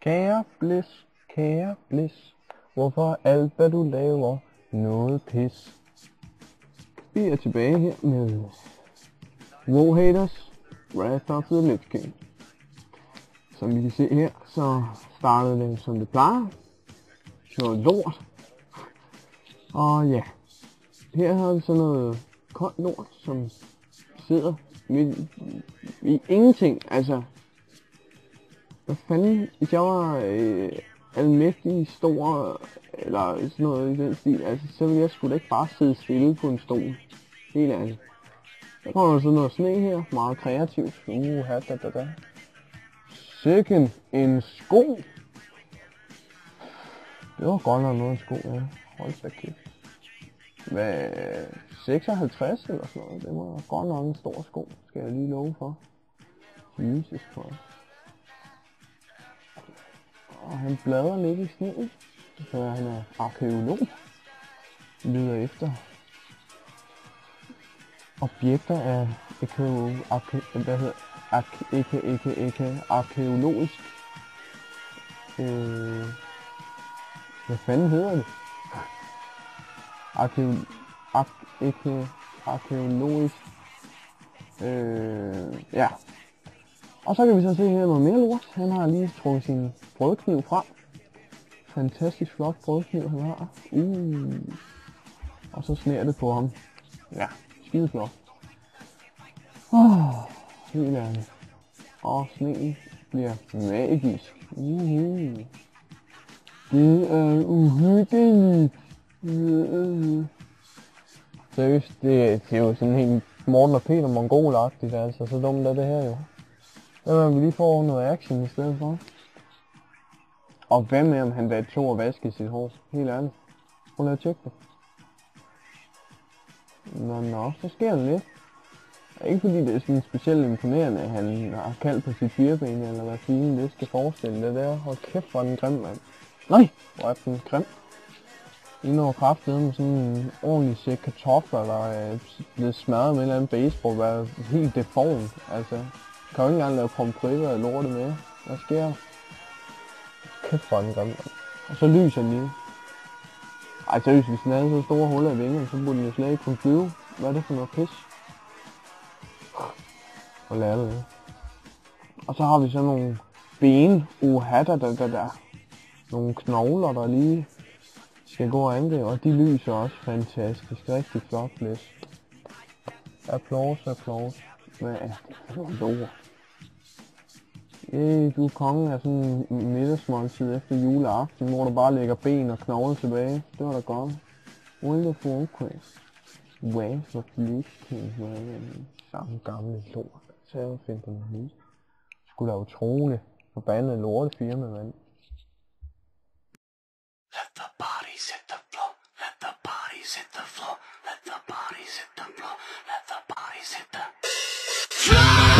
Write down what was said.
Kære Bliss, hvorfor er alt hvad du laver noget pis? Vi er tilbage her med WoW Haters, Wrath of the Lich King. Som vi kan se her, så startede det som det plejer. Så lort. Og ja, her har vi så noget koldt lort, som sidder midt i ingenting. Altså, hvad fanden, hvis jeg var almægtig stor, eller sådan noget i den stil, altså så ville jeg sgu da ikke bare sidde stille på en stol. Helt ærligt. Der kommer sådan noget sne her, meget kreativt. Da. Sikken en sko. Det var godt nok noget en sko, ja. Hold da kæft. Hvad, 56 eller sådan noget? Det var godt nok en stor sko, skal jeg lige love for. Jesus Christ. Og han bladrer lidt i sneen, så han er arkæolog. Lyder efter objekter af arkæologisk. Hvad fanden hedder det? Arkæologisk. Ja. Og så kan vi så se her noget mere lort. Han har lige trukket sin brødkniv frem. Fantastisk flot brødkniv han har. Og så sner det på ham. Ja, skide flot. Helt ærligt. Og sneen bliver magisk. Det er uhyggeligt. Seriøst, det er jo sådan helt Morten og Peter Mongol-agtigt, altså. Så dumt er det her jo. Der vil vi lige få noget action i stedet for. Og hvad med om han da tog og vaskede sit hår? Helt ærligt. Prøv lige at tjekke det. Nå, så sker der lidt. Ikke fordi det er sådan specielt imponerende, at han har kaldt på sit fireben, eller hvad fint det skal forestille det der. Hold kæft, hvor er den grim, mand. Nej, hvor er den grim. Lige når kraftedet med sådan en ordentlig sæk kartofler, der er blevet smadret med en eller anden baseball, der er helt deformt. Altså, kan jo ikke engang lave pomfritter og lorte med. Hvad sker der? Kæft, hvor er den grim, mand. Og så lyser den lige. Ej, seriøst, hvis den havde så store huller i vingerne, så burde den jo slet ikke kunne flyve. Hvad er det for noget pis? Hvor lader det. Og så har vi så nogle ben, der. Nogle knogler, der lige skal gå og angribe, og de lyser også fantastisk. Rigtig flot blæs. Applaus. Hvad er det for lort? Du er kongen af sådan en middagsmåltid efter juleaften, hvor der bare ligger ben og knogler tilbage. Det var da godt. Wonderful quiz. Wrath of the Lich King. Samme gamle lort. Så jeg finder på noget nyt. Sgu da utroligt. Forbandet lortefirma, mand. Let the bodies hit the floor. Let the bodies hit the floor. Let the bodies hit the floor. Let the bodies hit the floor.